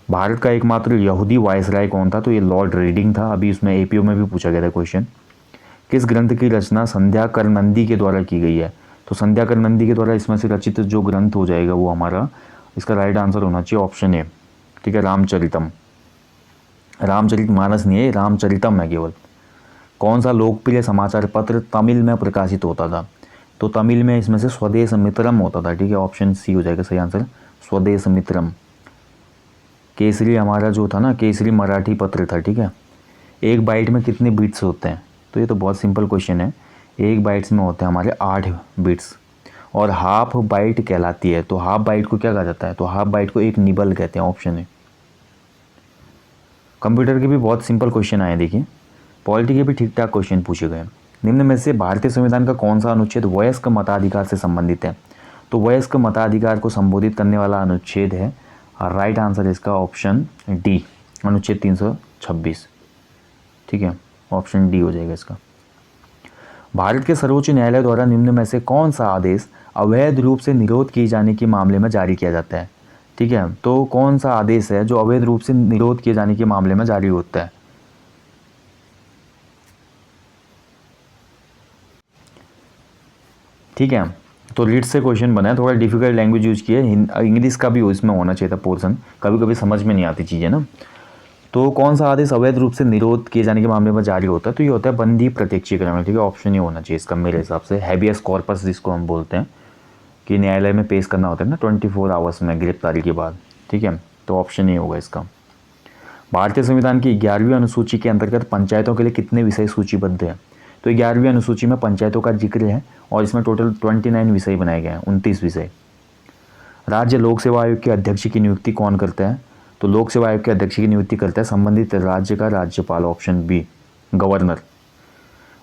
भारत का एकमात्र यहूदी वायसराय कौन था? तो ये लॉर्ड रेडिंग था। अभी उसमें एपीओ में भी पूछा गया था क्वेश्चन। किस ग्रंथ की रचना संध्याकर नंदी के द्वारा की गई है? तो संध्याकर नंदी के द्वारा इसमें से रचित जो ग्रंथ हो जाएगा वो हमारा, इसका राइट आंसर होना चाहिए ऑप्शन ए, ठीक है, रामचरितम। रामचरितमानस नहीं है, रामचरितम है केवल। कौन सा लोकप्रिय समाचार पत्र तमिल में प्रकाशित होता था? तो तमिल में इसमें से स्वदेश मित्रम होता था, ठीक है, ऑप्शन सी हो जाएगा सही आंसर, स्वदेश मित्रम। केसरी हमारा जो था ना, केसरी मराठी पत्र था, ठीक है। एक बाइट में कितने बिट्स होते हैं? तो ये तो बहुत सिंपल क्वेश्चन है। एक बाइट्स में होते हैं हमारे 8 बिट्स, और हाफ बाइट कहलाती है। तो हाफ बाइट को क्या कहा जाता है? तो हाफ बाइट को एक निबल कहते हैं, ऑप्शन है। कंप्यूटर के भी बहुत सिंपल क्वेश्चन आए, देखिए। पॉलिटी के भी ठीक ठाक क्वेश्चन पूछे गए। निम्न में से भारतीय संविधान का कौन सा अनुच्छेद वयस्क मताधिकार से संबंधित है? तो वयस्क मताधिकार को संबोधित करने वाला अनुच्छेद है, राइट आंसर इसका ऑप्शन डी, अनुच्छेद 326, ठीक है, ऑप्शन डी हो जाएगा इसका। भारत के सर्वोच्च न्यायालय द्वारा निम्न में से कौन सा आदेश अवैध रूप से निरोध किए जाने के मामले में जारी किया जाता है? ठीक है, तो कौन सा आदेश है जो अवैध रूप से निरोध किए जाने के मामले में जारी होता है? ठीक है, तो रीड से क्वेश्चन बना है, थोड़ा डिफिकल्ट लैंग्वेज यूज की है, इंग्लिश का भी इसमें होना चाहिए था पोर्सन, कभी कभी समझ में नहीं आती चीज़ें ना। तो कौन सा आदेश अवैध रूप से निरोध किए जाने के मामले में जारी होता है? तो ये होता है बंदी प्रत्यक्षीकरण, ठीक है, ऑप्शन ही होना चाहिए इसका मेरे हिसाब से। हैबियस कॉर्पस जिसको हम बोलते हैं, कि न्यायालय में पेश करना होता है ना 24 आवर्स में गिरफ्तारी के बाद, ठीक है, तो ऑप्शन ही होगा इसका। भारतीय संविधान की 11वीं अनुसूची के अंतर्गत पंचायतों के लिए कितने विषय सूचीबद्ध हैं? तो 11वीं अनुसूची में पंचायतों का जिक्र है और इसमें टोटल 29 विषय बनाए गए हैं, 29 विषय। राज्य लोक सेवा आयोग के अध्यक्ष की नियुक्ति कौन करता है? तो लोक सेवा आयोग के अध्यक्ष की नियुक्ति करता है संबंधित राज्य का राज्यपाल, ऑप्शन बी, गवर्नर।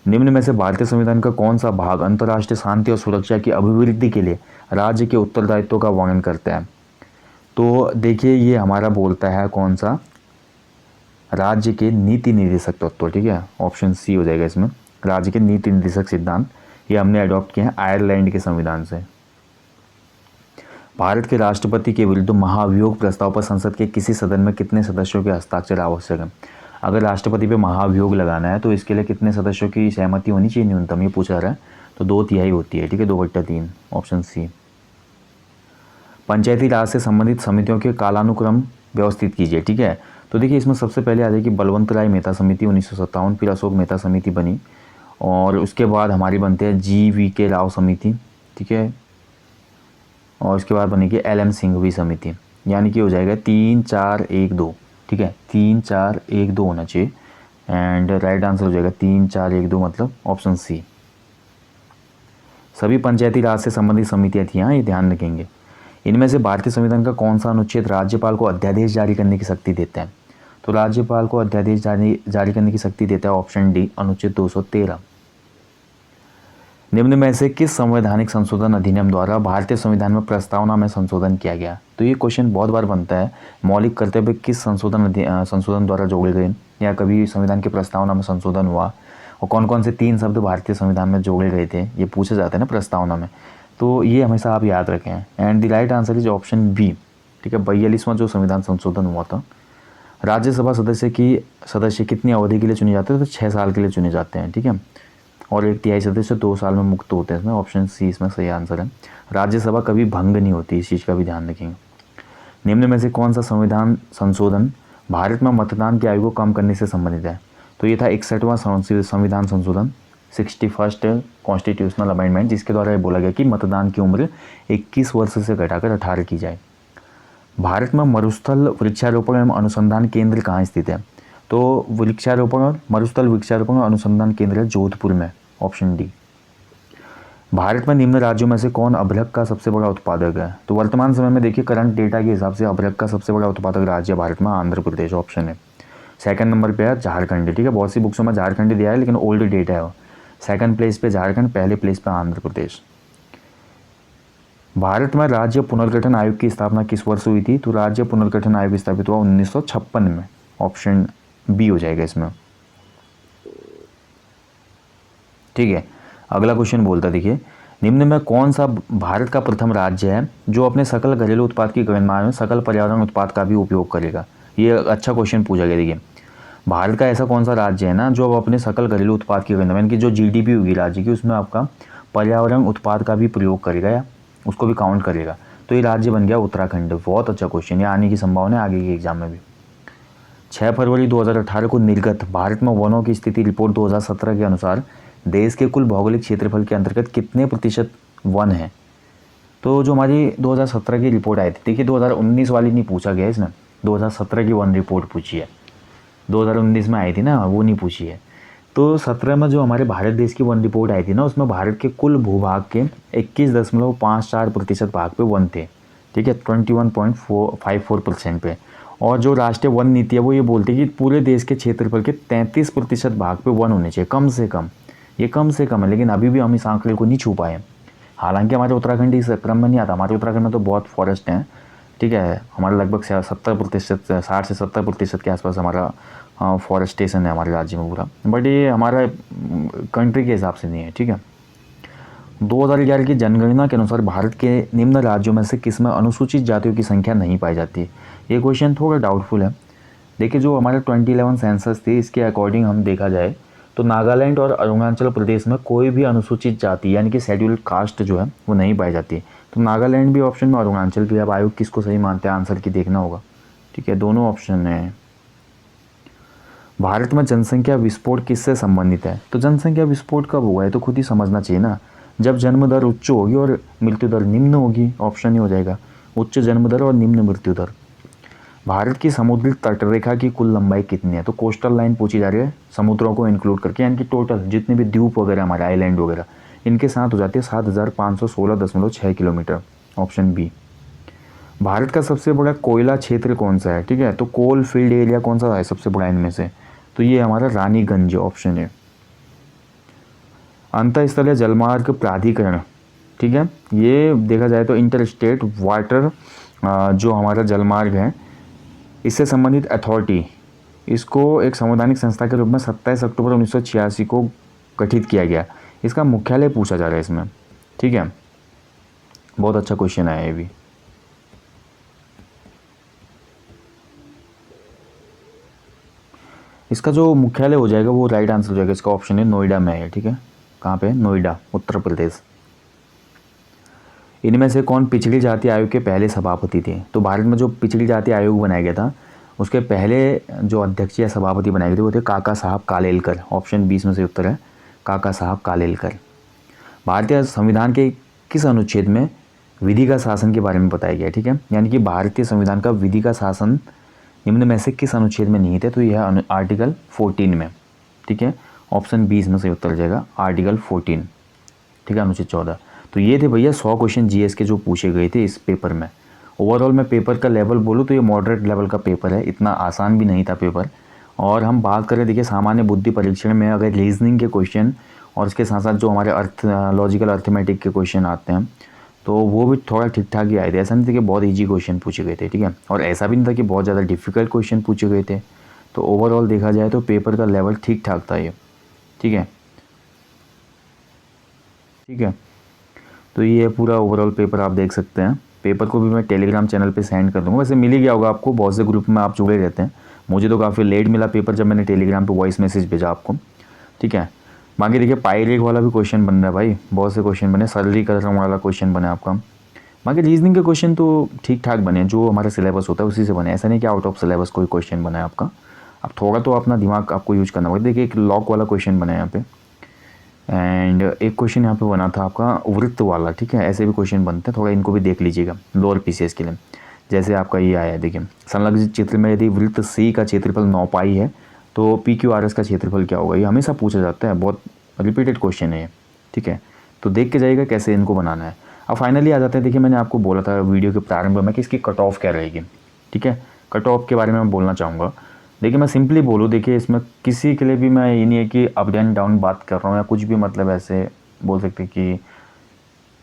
निम्न में से भारतीय संविधान का कौन सा भाग अंतर्राष्ट्रीय शांति और सुरक्षा की अभिवृद्धि के लिए राज्य के उत्तरदायित्व का वर्णन करता है? तो देखिए, ये हमारा बोलता है कौन सा, राज्य के नीति निर्देशक तत्व, ठीक है, ऑप्शन सी हो जाएगा इसमें, राज्य के नीति निर्देशक सिद्धांत। ये हमने अडॉप्ट किए हैं आयरलैंड के संविधान से। भारत के राष्ट्रपति के विरुद्ध महाभियोग प्रस्ताव पर संसद के किसी सदन में कितने सदस्यों के हस्ताक्षर आवश्यक है? अगर राष्ट्रपति पे महाभियोग लगाना है तो इसके लिए कितने सदस्यों की सहमति होनी चाहिए न्यूनतम, ये पूछा रहा है, तो 2/3 होती है, ठीक है, 2/3, ऑप्शन सी। पंचायती राज से संबंधित समितियों के कालानुक्रम व्यवस्थित कीजिए, ठीक है। तो देखिए, इसमें सबसे पहले आ जाएगी बलवंत राय मेहता समिति 1957, फिर अशोक मेहता समिति बनी, और उसके बाद हमारी बनते हैं GVK राव समिति, ठीक है, और उसके बाद बनेगी LM सिंघवी समिति, यानी कि हो जाएगा 3 4 1 2, ठीक है, 3 4 1 2 होना चाहिए, एंड राइट आंसर हो जाएगा 3 4 1 2, मतलब ऑप्शन सी। सभी पंचायती राज से संबंधित समितियाँ थी, हाँ, ये ध्यान रखेंगे। इनमें से भारतीय संविधान का कौन सा अनुच्छेद राज्यपाल को अध्यादेश जारी करने की शक्ति देता है? तो राज्यपाल को अध्यादेश जारी करने की शक्ति देता है ऑप्शन डी, अनुच्छेद 213। निम्न में से किस संवैधानिक संशोधन अधिनियम द्वारा भारतीय संविधान में प्रस्तावना में संशोधन किया गया? तो ये क्वेश्चन बहुत बार बनता है, मौलिक कर्तव्य किस संशोधन द्वारा जोड़े गए, या कभी संविधान की प्रस्तावना में संशोधन हुआ, और कौन कौन से 3 शब्द भारतीय संविधान में जोड़े गए थे, ये पूछे जाते हैं ना प्रस्तावना में। तो ये हमेशा आप याद रखें। And the right answer is option B, ठीक है, 42वां जो संविधान संशोधन हुआ था। राज्यसभा सदस्य कितनी अवधि के लिए चुने जाते हैं? तो 6 साल के लिए चुने जाते हैं, ठीक है, और 1/3 सदस्य 2 साल में मुक्त होते हैं इसमें। ऑप्शन सी इसमें सही आंसर है। राज्यसभा कभी भंग नहीं होती, इस चीज़ का भी ध्यान रखेंगे। निम्न में से कौन सा संविधान संशोधन भारत में मतदान की आयु को कम करने से संबंधित है? तो ये था 61वां संविधान संशोधन, 61st कॉन्स्टिट्यूशनल अमेंडमेंट, जिसके द्वारा ये बोला गया कि मतदान की उम्र 21 वर्ष से घटाकर 18 की जाए। भारत में मरुस्थल वृक्षारोपण एवं अनुसंधान केंद्र कहाँ स्थित है? तो मरुस्थल वृक्षारोपण और अनुसंधान केंद्र है जोधपुर में, ऑप्शन डी। भारत में निम्न राज्यों में से कौन अभ्रक का सबसे बड़ा उत्पादक है? तो वर्तमान समय में देखिए करंट डेटा के हिसाब से अभ्रक का सबसे बड़ा उत्पादक राज्य भारत में आंध्र प्रदेश, ऑप्शन है। सेकंड नंबर पे है झारखंड, ठीक है, बहुत सी बुक्सों में झारखंड दिया है लेकिन ओल्ड डेटा है वो। सेकंड प्लेस पे झारखंड, पहले प्लेस पे आंध्र प्रदेश। भारत में राज्य पुनर्गठन आयोग की स्थापना किस वर्ष हुई थी? तो राज्य पुनर्गठन आयोग स्थापित हुआ 1956 में, ऑप्शन बी हो जाएगा इसमें, ठीक है। अगला क्वेश्चन बोलता देखिए, निम्न में कौन सा भारत का प्रथम राज्य है जो अपने सकल घरेलू उत्पाद की गणना में सकल पर्यावरण उत्पाद का भी उपयोग करेगा? ये अच्छा क्वेश्चन पूछा गया। देखिए भारत का ऐसा कौन सा राज्य है ना जो अब अपने सकल घरेलू उत्पाद की गणना, यानी कि जो जीडीपी होगी राज्य की, उसमें आपका पर्यावरण उत्पाद का भी प्रयोग करेगा या उसको भी काउंट करेगा? तो ये राज्य बन गया उत्तराखंड। बहुत अच्छा क्वेश्चन, ये आने की संभावना है आगे के एग्जाम में भी। 6 फरवरी 2018 को निर्गत भारत में वनों की स्थिति रिपोर्ट 2017 के अनुसार देश के कुल भौगोलिक क्षेत्रफल के अंतर्गत कितने प्रतिशत वन है? तो जो हमारी 2017 की रिपोर्ट आई थी, देखिए 2019 वाली नहीं पूछा गया इसमें, 2017 की वन रिपोर्ट पूछी है। 2019 में आई थी ना, वो नहीं पूछी है। तो 17 में जो हमारे भारत देश की वन रिपोर्ट आई थी ना, उसमें भारत के कुल भूभाग के 21.54% भाग पे वन थे, ठीक है, 21.54% पे। और जो राष्ट्रीय वन नीति है वो ये बोलती है कि पूरे देश के क्षेत्रफल के 33% भाग पे वन होने चाहिए, कम से कम। ये कम से कम है, लेकिन अभी भी हम इस आंकड़े को नहीं छू पाए। हालांकि हमारे उत्तराखंड इस क्रम में नहीं आता, हमारे उत्तराखंड में तो बहुत फॉरेस्ट हैं, ठीक है, हमारा लगभग 70%, 60 से 70% के आसपास हमारा फॉरेस्टेशन है हमारे राज्य में पूरा, बट ये हमारा कंट्री के हिसाब से नहीं है, ठीक है। 2011 की जनगणना के अनुसार भारत के निम्न राज्यों में से किसमें अनुसूचित जातियों की संख्या नहीं पाई जाती है? ये क्वेश्चन थोड़ा डाउटफुल है। देखिए जो हमारा 2011 सेंसस थी, इसके अकॉर्डिंग हम देखा जाए तो नागालैंड और अरुणाचल प्रदेश में कोई भी अनुसूचित जाति यानी कि शेड्यूल्ड कास्ट जो है वो नहीं पाई जाती है। तो नागालैंड भी ऑप्शन में, अरुणाचल भी। अब आयोग किसको सही मानते हैं, आंसर की देखना होगा, ठीक है, दोनों ऑप्शन है। भारत में जनसंख्या विस्फोट किससे संबंधित है? तो जनसंख्या विस्फोट कब हुआ है तो खुद ही समझना चाहिए ना, जब जन्म दर उच्च होगी और मृत्यु दर निम्न होगी, ऑप्शन ही हो जाएगा उच्च जन्म दर और निम्न मृत्यु दर। भारत की समुद्री तटरेखा की कुल लंबाई कितनी है? तो कोस्टल लाइन पूछी जा रही है, समुद्रों को इंक्लूड करके, यानी कि टोटल जितने भी द्वीप वगैरह हमारे आइलैंड वगैरह, इनके साथ हो जाती है 7516.6 किलोमीटर, ऑप्शन बी। भारत का सबसे बड़ा कोयला क्षेत्र कौन सा है? ठीक है, तो कोल फील्ड एरिया कौन सा है सबसे बड़ा इनमें से? तो ये हमारा रानीगंज, ऑप्शन है। अंतःस्थलीय जलमार्ग प्राधिकरण, ठीक है, ये देखा जाए तो इंटर स्टेट वाटर जो हमारा जलमार्ग है, इससे संबंधित अथॉरिटी, इसको एक संवैधानिक संस्था के रूप में 27 अक्टूबर 1986 को गठित किया गया। इसका मुख्यालय पूछा जा रहा है इसमें, ठीक है, बहुत अच्छा क्वेश्चन है ये भी। इसका जो मुख्यालय हो जाएगा वो राइट आंसर हो जाएगा, इसका ऑप्शन है नोएडा में है, ठीक है, कहाँ पे? नोएडा, उत्तर प्रदेश। इनमें से कौन पिछड़ी जाति आयोग के पहले सभापति थे? तो भारत में जो पिछड़ी जाति आयोग बनाया गया था उसके पहले जो अध्यक्ष या सभापति बनाए गए थे वो थे काका साहब कालेलकर, ऑप्शन 20 में से उत्तर है काका साहब कालेलकर। भारतीय संविधान के किस अनुच्छेद में विधि का शासन के बारे में बताया गया? ठीक है, यानी कि भारतीय संविधान का विधि का शासन निम्न में से किस अनुच्छेद में नहीं थे? तो यह आर्टिकल 14 में, ठीक है, ऑप्शन 20 में से उत्तर हो जाएगा आर्टिकल 14, ठीक है, अनुच्छेद 14। तो ये थे भैया 100 क्वेश्चन जीएस के जो पूछे गए थे इस पेपर में। ओवरऑल मैं पेपर का लेवल बोलूँ तो ये मॉडरेट लेवल का पेपर है, इतना आसान भी नहीं था पेपर। और हम बात करें देखिए सामान्य बुद्धि परीक्षण में अगर रीजनिंग के क्वेश्चन और उसके साथ साथ जो हमारे लॉजिकल अर्थमेटिक के क्वेश्चन आते हैं तो वो भी थोड़ा ठीक ठाक ही आए थे। ऐसा नहीं था कि बहुत ईजी क्वेश्चन पूछे गए थे, ठीक है, और ऐसा भी नहीं था कि बहुत ज़्यादा डिफ़िकल्ट क्वेश्चन पूछे गए थे। तो ओवरऑल देखा जाए तो पेपर का लेवल ठीक ठाक था ये, ठीक है। ठीक है, तो ये पूरा ओवरऑल पेपर आप देख सकते हैं। पेपर को भी मैं टेलीग्राम चैनल पे सेंड कर दूँगा, वैसे मिल ही गया होगा आपको, बहुत से ग्रुप में आप जुड़े रहते हैं। मुझे तो काफ़ी लेट मिला पेपर जब मैंने टेलीग्राम पे वॉइस मैसेज भेजा आपको, ठीक है। बाकी देखिए पायरेट वाला भी क्वेश्चन बन रहा है भाई, बहुत से क्वेश्चन बने, सरलीकरण वाला क्वेश्चन बना आपका। बाकी रीजनिंग के क्वेश्चन तो ठीक ठाक बने, जो हमारा सिलेबस होता है उसी से बने, ऐसा नहीं कि आउट ऑफ सिलेबस कोई क्वेश्चन बना है आपका। अब थोड़ा तो अपना दिमाग आपको यूज करना पड़ेगा। देखिए एक लॉक वाला क्वेश्चन बना है यहाँ पे, एंड एक क्वेश्चन यहाँ पे बना था आपका वृत्त वाला, ठीक है। ऐसे भी क्वेश्चन बनते हैं, थोड़ा इनको भी देख लीजिएगा लोअर पीसीएस के लिए। जैसे आपका ये आया है, देखिए संलग्न चित्र में यदि वृत्त सी का क्षेत्रफल 9 पाई है तो पी क्यू आर एस का क्षेत्रफल क्या होगा। ये हमेशा पूछा जाता है, बहुत रिपीटेड क्वेश्चन है ये, ठीक है। तो देख के जाइएगा कैसे इनको बनाना है। अब फाइनली आ जाते हैं, देखिए मैंने आपको बोला था वीडियो के प्रारंभ में कि इसकी कट ऑफ क्या रहेगी, ठीक है। कट ऑफ के बारे में मैं बोलना चाहूँगा। देखिए मैं सिंपली बोलूँ, देखिए इसमें किसी के लिए भी मैं ये नहीं है कि अप एंड डाउन बात कर रहा हूँ या कुछ भी, मतलब ऐसे बोल सकते कि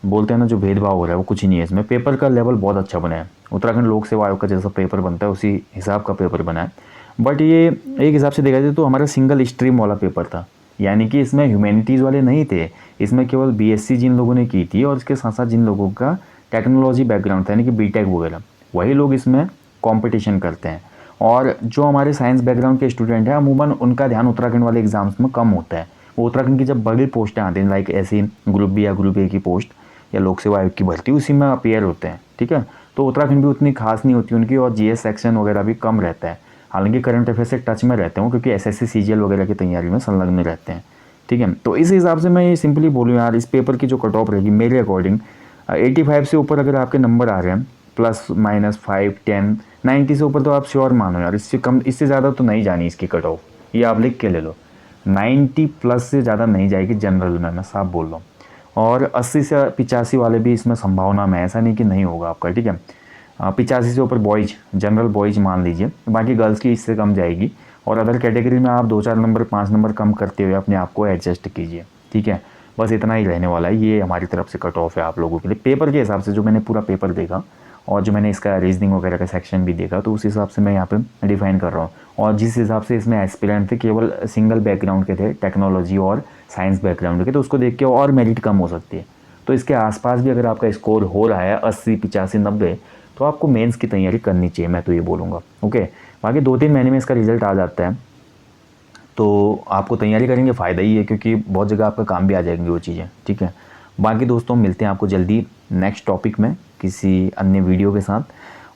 बोलते हैं ना जो भेदभाव हो रहा है वो कुछ ही नहीं है इसमें। पेपर का लेवल बहुत अच्छा बना है, उत्तराखंड लोक सेवा आयोग का जैसा पेपर बनता है उसी हिसाब का पेपर बना है। बट ये एक हिसाब से देखा जाए तो हमारा सिंगल स्ट्रीम वाला पेपर था, यानी कि इसमें ह्यूमैनिटीज़ वाले नहीं थे, इसमें केवल बीएससी जिन लोगों ने की थी और इसके साथ साथ जिन लोगों का टेक्नोलॉजी बैकग्राउंड था यानी कि बीटेक वगैरह, वही लोग इसमें कॉम्पिटिशन करते हैं। और जो हमारे साइंस बैकग्राउंड के स्टूडेंट हैं अमूमन उनका ध्यान उत्तराखंड वाले एग्जाम्स में कम होता है। वो उत्तराखंड की जब बड़ी पोस्टें आती हैं, लाइक ऐसी ग्रुप बी या ग्रुप ए की पोस्ट या लोक सेवा आयोग की भर्ती, उसी में अपेयर होते हैं, ठीक है। तो उत्तराखंड भी उतनी खास नहीं होती उनकी, और जीएस सेक्शन वगैरह भी कम रहता है। हालांकि करंट अफेयर से टच में रहते हैं क्योंकि एसएससी सीजीएल वगैरह की तैयारी में संलग्न रहते हैं, ठीक है। तो इस हिसाब से मैं ये सिंपली बोलूँ यार, इस पेपर की जो कट ऑफ रहेगी मेरे अकॉर्डिंग 85 से ऊपर अगर आपके नंबर आ रहे हैं, प्लस माइनस 5, 10, 90 से ऊपर तो आप श्योर मानो यार, इससे कम इससे ज़्यादा तो नहीं जानी इसकी कट ऑफ, ये आप लिख के ले लो। 90 प्लस से ज़्यादा नहीं जाएगी जनरल में, मैं साफ बोल रहा हूँ। और 80 से 85 वाले भी इसमें संभावना में, ऐसा नहीं कि नहीं होगा आपका, ठीक है। 85 से ऊपर बॉयज, जनरल बॉयज मान लीजिए, बाकी गर्ल्स की इससे कम जाएगी। और अदर कैटेगरी में आप 2-4 नंबर 5 नंबर कम करते हुए अपने आप को एडजस्ट कीजिए, ठीक है। बस इतना ही रहने वाला है, ये हमारी तरफ से कट ऑफ है आप लोगों के लिए। पेपर के हिसाब से जो मैंने पूरा पेपर देखा और जो मैंने इसका रीजनिंग वगैरह का सेक्शन भी देखा, तो उस हिसाब से मैं यहाँ पे डिफाइन कर रहा हूँ। और जिस हिसाब से इसमें एस्पिरेंट थे केवल सिंगल बैकग्राउंड के थे, टेक्नोलॉजी और साइंस बैकग्राउंड के, तो उसको देख के और मेरिट कम हो सकती है। तो इसके आसपास भी अगर आपका स्कोर हो रहा है 80, 85, 90, तो आपको मेंस की तैयारी करनी चाहिए, मैं तो ये बोलूँगा, ओके। बाकी 2-3 महीने में इसका रिजल्ट आ जाता है तो आपको तैयारी करेंगे फ़ायदा ही है, क्योंकि बहुत जगह आपका काम भी आ जाएंगी वो चीज़ें, ठीक है। बाकी दोस्तों मिलते हैं आपको जल्दी नेक्स्ट टॉपिक में किसी अन्य वीडियो के साथ।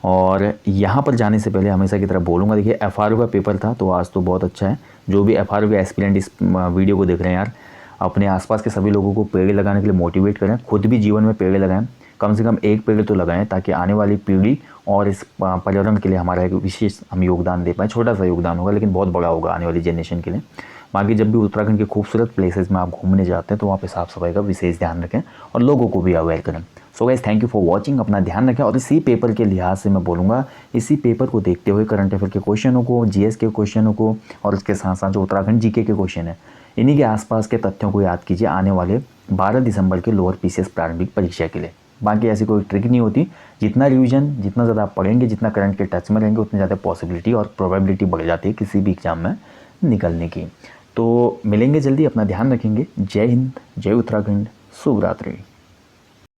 और यहाँ पर जाने से पहले हमेशा की तरह बोलूँगा, देखिए एफआरओ का पेपर था तो आज तो बहुत अच्छा है। जो भी एफआरओ के एस्पिरेंट इस वीडियो को देख रहे हैं यार, अपने आसपास के सभी लोगों को पेड़ लगाने के लिए मोटिवेट करें, खुद भी जीवन में पेड़ लगाएं, कम से कम एक पेड़ तो लगाएं, ताकि आने वाली पीढ़ी और इस पर्यावरण के लिए हमारा एक विशेष हम योगदान दे पाएँ। छोटा सा योगदान होगा लेकिन बहुत बड़ा होगा आने वाली जनरेशन के लिए। बाकी जब भी उत्तराखंड के खूबसूरत प्लेसेस में आप घूमने जाते हैं तो वहाँ पे साफ़ सफाई का विशेष ध्यान रखें और लोगों को भी अवेयर करें। So guys thank you for watching, अपना ध्यान रखें। और इसी पेपर के लिहाज से मैं बोलूँगा, इसी पेपर को देखते हुए करंट अफेयर के क्वेश्चनों को, जीएस के क्वेश्चनों को और उसके साथ साथ जो उत्तराखंड जीके के क्वेश्चन है, इन्हीं के आसपास के तथ्यों को याद कीजिए आने वाले 12 दिसंबर के लोअर पीसीएस प्रारंभिक परीक्षा के लिए। बाकी ऐसी कोई ट्रिक नहीं होती, जितना रिवीजन, जितना ज़्यादा आप पढ़ेंगे, जितना करंट के टच में रहेंगे, उतनी ज़्यादा पॉसिबिलिटी और प्रोबेबिलिटी बढ़ जाती है किसी भी एग्जाम में निकलने की। तो मिलेंगे जल्दी, अपना ध्यान रखेंगे। जय हिंद, जय उत्तराखंड, शुभ रात्रि।